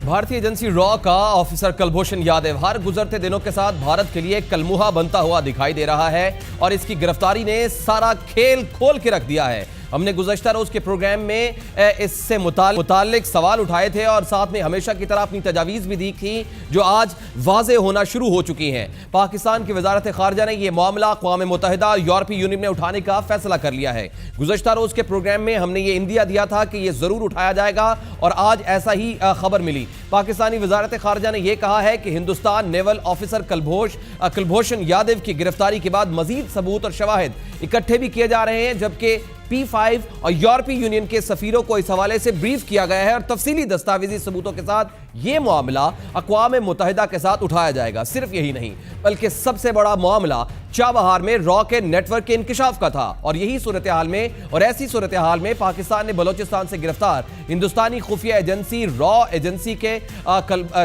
بھارتی ایجنسی را کا آفیسر کلبھوشن یادو ہر گزرتے دنوں کے ساتھ بھارت کے لیے کلموہا بنتا ہوا دکھائی دے رہا ہے اور اس کی گرفتاری نے سارا کھیل کھول کے رکھ دیا ہے۔ ہم نے گزشتہ روز کے پروگرام میں اس سے متعلق سوال اٹھائے تھے اور ساتھ میں ہمیشہ کی طرح اپنی تجاویز بھی دی تھی جو آج واضح ہونا شروع ہو چکی ہیں۔ پاکستان کی وزارت خارجہ نے یہ معاملہ اقوام متحدہ اور یورپی یونین میں اٹھانے کا فیصلہ کر لیا ہے۔ گزشتہ روز کے پروگرام میں ہم نے یہ اندیا دیا تھا کہ یہ ضرور اٹھایا جائے گا اور آج ایسا ہی خبر ملی۔ پاکستانی وزارت خارجہ نے یہ کہا ہے کہ ہندوستان نیول آفیسر کلبھوشن یادو کی گرفتاری کے بعد مزید ثبوت اور شواہد اکٹھے بھی کیے جا رہے ہیں، جبکہ P5 اور یورپی یونین کے سفیروں کو اس حوالے سے بریف کیا گیا ہے اور تفصیلی دستاویزی ثبوتوں کے ساتھ یہ معاملہ اقوام متحدہ کے ساتھ اٹھایا جائے گا۔ صرف یہی نہیں بلکہ سب سے بڑا معاملہ چابہار میں را کے نیٹ ورک کے انکشاف کا تھا اور یہی صورتحال میں اور ایسی صورتحال میں پاکستان نے بلوچستان سے گرفتار ہندوستانی خفیہ ایجنسی را ایجنسی کے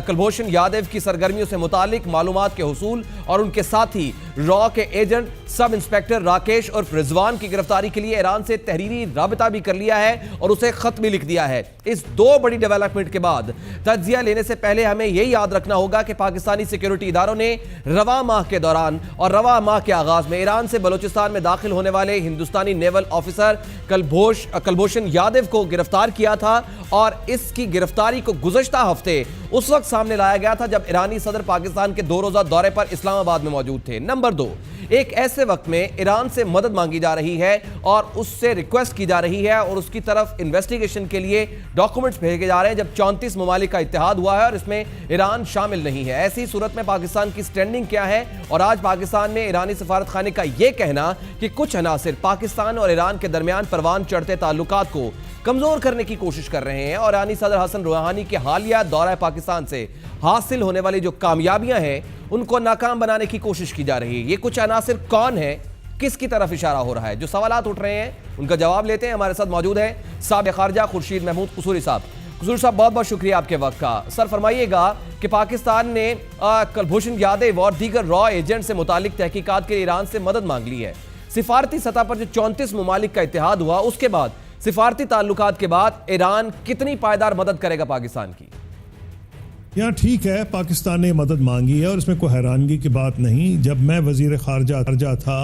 کلبھوشن یادو کی سرگرمیوں سے متعلق معلومات کے حصول اور ان کے ساتھی را کے ایجنٹ سب انسپیکٹر راکیش اور رضوان کی گرفتاری کے لیے ایران سے تحریری رابطہ بھی کر لیا ہے اور اسے خط بھی لکھ دیا ہے۔ اس دو بڑی ڈیولپمنٹ کے بعد تجزیہ لینے سے پہلے ہمیں یہ یاد رکھنا ہوگا کہ پاکستانی سیکیورٹی اداروں نے رواں ماہ کے دوران اور رواں ماہ کے آغاز میں ایران سے بلوچستان میں داخل ہونے والے ہندوستانی نیول آفیسر کلبھوشن یادو کو گرفتار کیا تھا اور اس کی گرفتاری کو گزشتہ ہفتے اس وقت سامنے لایا گیا تھا جب ایرانی صدر پاکستان کے 2 روزہ دورے پر اسلام آباد میں موجود تھے۔ نمبر 2، ایک ایسے وقت میں ایران سے مدد مانگی جا رہی ہے اور اس سے ریکویسٹ کی جا رہی ہے اور اس کی طرف انویسٹیگیشن کے لیے ڈاکومنٹس بھیجے جا رہے ہیں جب 34 ممالک کا اتحاد ہوا ہے اور اس میں ایران شامل نہیں ہے۔ ایسی صورت میں پاکستان کی سٹینڈنگ کیا ہے؟ اور آج پاکستان میں ایرانی سفارت خانے کا یہ کہنا کہ کچھ عناصر پاکستان اور ایران کے درمیان پروان چڑھتے تعلقات کو کمزور کرنے کی کوشش کر رہے ہیں اور ایرانی صدر حسن روحانی کے حالیہ دورہ پاکستان سے حاصل ہونے والی جو کامیابیاں ہیں ان کو ناکام بنانے کی کوشش کی جا رہی ہے۔ یہ کچھ عناصر کون ہیں؟ کس کی طرف اشارہ ہو رہا ہے؟ جو سوالات اٹھ رہے ہیں ان کا جواب لیتے ہیں۔ ہمارے ساتھ موجود ہیں سابق خارجہ خورشید محمود قصوری صاحب۔ قصوری صاحب بہت بہت شکریہ آپ کے وقت کا۔ سر فرمائیے گا کہ پاکستان نے کلبھوشن یادو اور دیگر را ایجنٹ سے متعلق تحقیقات کے لیے ایران سے مدد مانگ لی ہے۔ سفارتی سطح پر جو 34 ممالک کا اتحاد ہوا اس کے بعد سفارتی تعلقات کے بعد ایران کتنی پائیدار مدد کرے گا پاکستان کی؟ یہاں ٹھیک ہے پاکستان نے مدد مانگی ہے اور اس میں کوئی حیرانگی کی بات نہیں۔ جب میں وزیر خارجہ تھا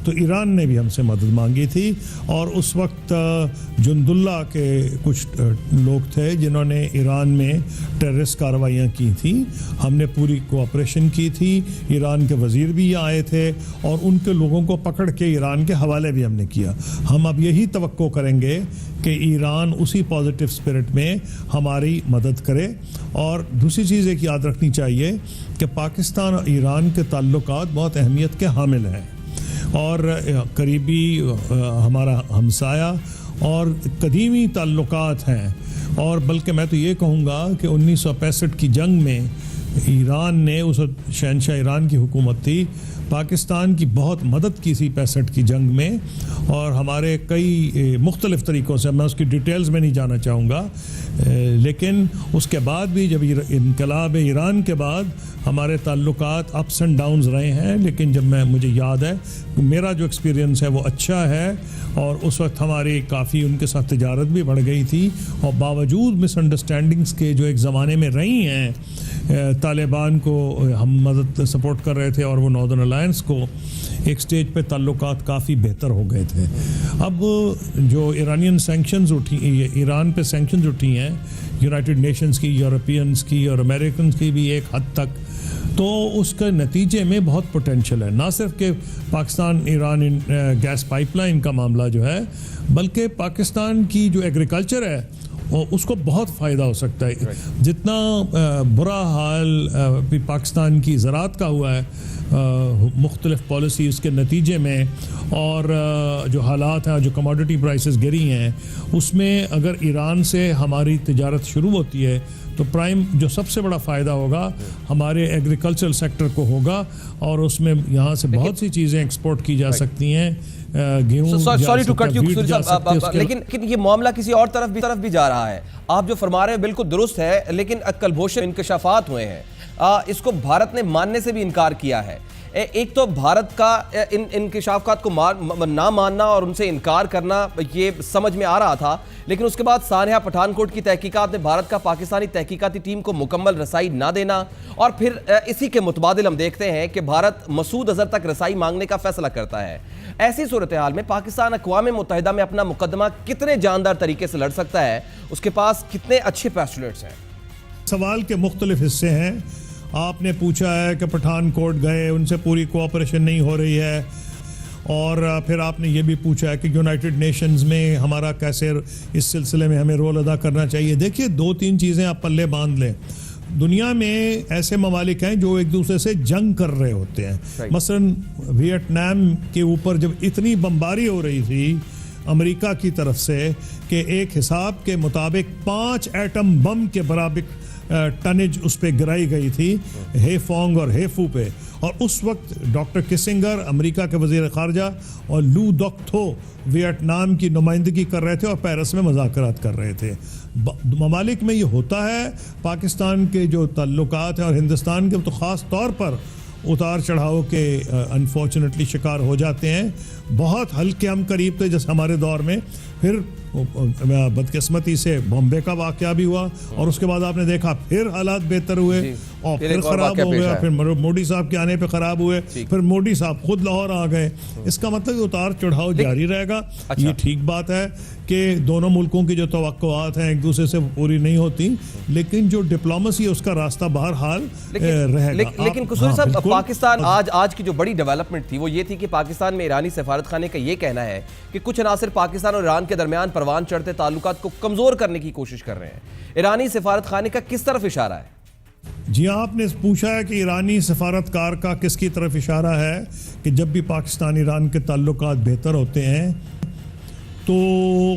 تو ایران نے بھی ہم سے مدد مانگی تھی اور اس وقت جند اللہ کے کچھ لوگ تھے جنہوں نے ایران میں ٹیررسٹ کارروائیاں کی تھیں۔ ہم نے پوری کوآپریشن کی تھی، ایران کے وزیر بھی آئے تھے اور ان کے لوگوں کو پکڑ کے ایران کے حوالے بھی ہم نے کیا۔ ہم اب یہی توقع کریں گے کہ ایران اسی پازیٹیو اسپرٹ میں ہماری مدد کرے۔ اور دوسری چیز ایک یاد رکھنی چاہیے کہ پاکستان اور ایران کے تعلقات بہت اہمیت کے حامل ہیں اور قریبی ہمارا ہمسایہ اور قدیمی تعلقات ہیں، اور بلکہ میں تو یہ کہوں گا کہ 1965 کی جنگ میں ایران نے، اس وقت شہنشاہ ایران کی حکومت تھی، پاکستان کی بہت مدد کی تھی 65 کی جنگ میں اور ہمارے کئی مختلف طریقوں سے، میں اس کی ڈیٹیلز میں نہیں جانا چاہوں گا، لیکن اس کے بعد بھی جب انقلاب ایران کے بعد ہمارے تعلقات اپس اینڈ ڈاؤنز رہے ہیں، لیکن جب مجھے یاد ہے میرا جو ایکسپیرینس ہے وہ اچھا ہے اور اس وقت ہماری کافی ان کے ساتھ تجارت بھی بڑھ گئی تھی اور باوجود مس انڈرسٹینڈنگز کے جو ایک زمانے میں رہی ہیں، طالبان کو ہم مدد سپورٹ کر رہے تھے اور وہ ناردرن الائنس کو، ایک سٹیج پہ تعلقات کافی بہتر ہو گئے تھے۔ اب جو ایرانین سینکشنز ایران پہ سینکشنز اٹھی ہیں یونائٹڈ نیشنز کی، یورپینز کی اور امریکنز کی بھی ایک حد تک، تو اس کے نتیجے میں بہت پوٹینشل ہے، نہ صرف کہ Pakistan Iran gas pipeline کا معاملہ جو ہے، بلکہ پاکستان کی جو ایگریکلچر ہے اس کو بہت فائدہ ہو سکتا ہے۔ جتنا برا حال پاکستان کی زراعت کا ہوا ہے مختلف پالیسیز کے نتیجے میں اور جو حالات ہیں، جو کموڈٹی پرائسز گری ہیں، اس میں اگر ایران سے ہماری تجارت شروع ہوتی ہے تو پرائم جو سب سے بڑا فائدہ ہوگا ہمارے ایگریکلچرل سیکٹر کو ہوگا اور اس میں یہاں سے بہت سی چیزیں ایکسپورٹ کی جا سکتی ہیں، گیہوں، سوری ٹو کٹ یو لیکن یہ معاملہ کسی اور طرف بھی جا رہا ہے۔ آپ جو فرما رہے ہیں بالکل درست ہے، لیکن کلبھوشن انکشافات ہوئے ہیں، اس کو بھارت نے ماننے سے بھی انکار کیا ہے۔ ایک تو بھارت کا ان انکشافات کو نہ ماننا اور ان سے انکار کرنا یہ سمجھ میں آ رہا تھا، لیکن اس کے بعد سانحہ پٹھان کوٹ کی تحقیقات میں بھارت کا پاکستانی تحقیقاتی ٹیم کو مکمل رسائی نہ دینا، اور پھر اسی کے متبادل ہم دیکھتے ہیں کہ بھارت مسعود اظہر تک رسائی مانگنے کا فیصلہ کرتا ہے۔ ایسی صورتحال میں پاکستان اقوام متحدہ میں اپنا مقدمہ کتنے جاندار طریقے سے لڑ سکتا ہے؟ اس کے پاس کتنے اچھے پیسٹولیٹس ہیں؟ سوال کے مختلف حصے ہیں۔ آپ نے پوچھا ہے کہ پٹھان کوٹ گئے، ان سے پوری کوآپریشن نہیں ہو رہی ہے، اور پھر آپ نے یہ بھی پوچھا ہے کہ یونائٹڈ نیشنز میں ہمارا کیسے اس سلسلے میں ہمیں رول ادا کرنا چاہیے۔ دیکھیے، دو تین چیزیں آپ پلے باندھ لیں۔ دنیا میں ایسے ممالک ہیں جو ایک دوسرے سے جنگ کر رہے ہوتے ہیں۔ مثلاً ویتنام کے اوپر جب اتنی بمباری ہو رہی تھی امریکہ کی طرف سے کہ ایک حساب کے مطابق 5 ایٹم بم کے برابر ٹنج اس پہ گرائی گئی تھی، ہے فونگ اور ہے فو پہ، اور اس وقت ڈاکٹر کسنگر امریکہ کے وزیر خارجہ اور لو دوک تھو ویتنام کی نمائندگی کر رہے تھے اور پیرس میں مذاکرات کر رہے تھے۔ ممالک میں یہ ہوتا ہے، پاکستان کے جو تعلقات ہیں اور ہندوستان کے تو خاص طور پر اتار چڑھاؤ کے انفارچونیٹلی شکار ہو جاتے ہیں۔ بہت ہلکے ہم قریب تھے جیسے ہمارے دور میں، پھر بدقسمتی سے بامبے کا واقعہ بھی ہوا، اور اس کے بعد آپ نے دیکھا پھر حالات بہتر ہوئے اور پھر خراب ہو گیا، پھر مودی صاحب کے آنے پہ خراب ہوئے، پھر مودی صاحب خود لاہور آ گئے۔ اس کا مطلب اتار چڑھاؤ جاری رہے گا۔ یہ ٹھیک بات ہے کہ دونوں ملکوں کی جو توقعات ہیں ایک دوسرے سے پوری نہیں ہوتی، لیکن جو ڈپلومیسی ہے اس کا راستہ بہرحال رہے گا۔ لیکن قصوری صاحب، پاکستان آج کی جو بڑی ڈیولپمنٹ تھی وہ یہ تھی کہ پاکستان میں ایرانی سفارت خانے کا یہ کہنا ہے کہ کچھ عناصر پاکستان اور ایران کے درمیان پروان چڑھتے تعلقات کو کمزور کرنے کی کوشش کر رہے ہیں۔ ایرانی سفارت خانے کا کس طرف اشارہ ہے؟ جی، آپ نے پوچھا ہے کہ ایرانی سفارتکار کا کس کی طرف اشارہ ہے کہ جب بھی پاکستان ایران کے تعلقات بہتر ہوتے ہیں تو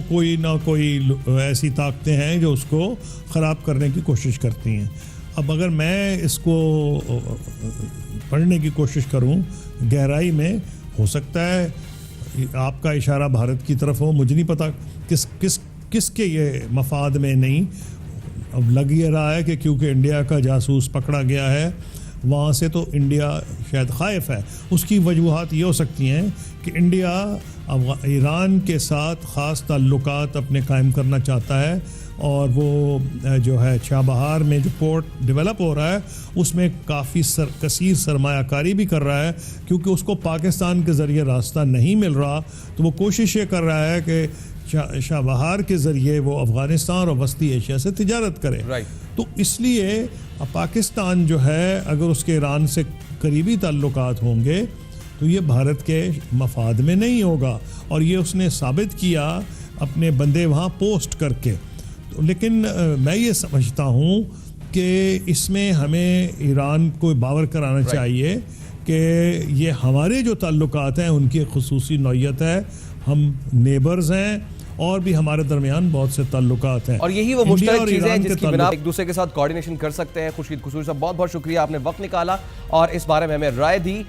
کوئی نہ کوئی ایسی طاقتیں ہیں جو اس کو خراب کرنے کی کوشش کرتی ہیں۔ اب اگر میں اس کو پڑھنے کی کوشش کروں گہرائی میں، ہو سکتا ہے آپ کا اشارہ بھارت کی طرف ہو، مجھے نہیں پتا کس کے یہ مفاد میں نہیں۔ اب لگ یہ رہا ہے کہ کیونکہ انڈیا کا جاسوس پکڑا گیا ہے، وہاں سے تو انڈیا شاید خائف ہے۔ اس کی وجوہات یہ ہو سکتی ہیں کہ انڈیا ایران کے ساتھ خاص تعلقات اپنے قائم کرنا چاہتا ہے، اور وہ جو ہے چابہار میں جو پورٹ ڈیولپ ہو رہا ہے اس میں کافی کثیر سرمایہ کاری بھی کر رہا ہے، کیونکہ اس کو پاکستان کے ذریعے راستہ نہیں مل رہا، تو وہ کوشش یہ کر رہا ہے کہ چابہار کے ذریعے وہ افغانستان اور وسطی ایشیا سے تجارت کرے۔ تو اس لیے پاکستان جو ہے اگر اس کے ایران سے قریبی تعلقات ہوں گے تو یہ بھارت کے مفاد میں نہیں ہوگا، اور یہ اس نے ثابت کیا اپنے بندے وہاں پوسٹ کر کے۔ لیکن میں یہ سمجھتا ہوں کہ اس میں ہمیں ایران کو باور کرانا چاہیے کہ یہ ہمارے جو تعلقات ہیں ان کی خصوصی نوعیت ہے، ہم نیبرز ہیں اور بھی ہمارے درمیان بہت سے تعلقات ہیں، اور یہی وہ مشترک چیزیں ہیں جس کی بنا ایک دوسرے کے ساتھ کوارڈینیشن کر سکتے ہیں۔ خورشید قصوری صاحب، بہت بہت شکریہ، آپ نے وقت نکالا اور اس بارے میں ہمیں رائے دی۔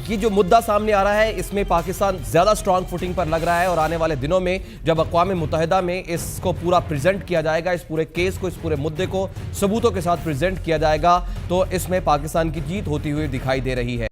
یہ جو مدعا سامنے آ رہا ہے اس میں پاکستان زیادہ سٹرانگ فوٹنگ پر لگ رہا ہے، اور آنے والے دنوں میں جب اقوام متحدہ میں اس کو پورا پریزنٹ کیا جائے گا، اس پورے کیس کو، اس پورے مدعے کو ثبوتوں کے ساتھ پریزنٹ کیا جائے گا، تو اس میں پاکستان کی جیت ہوتی ہوئی دکھائی دے رہی ہے۔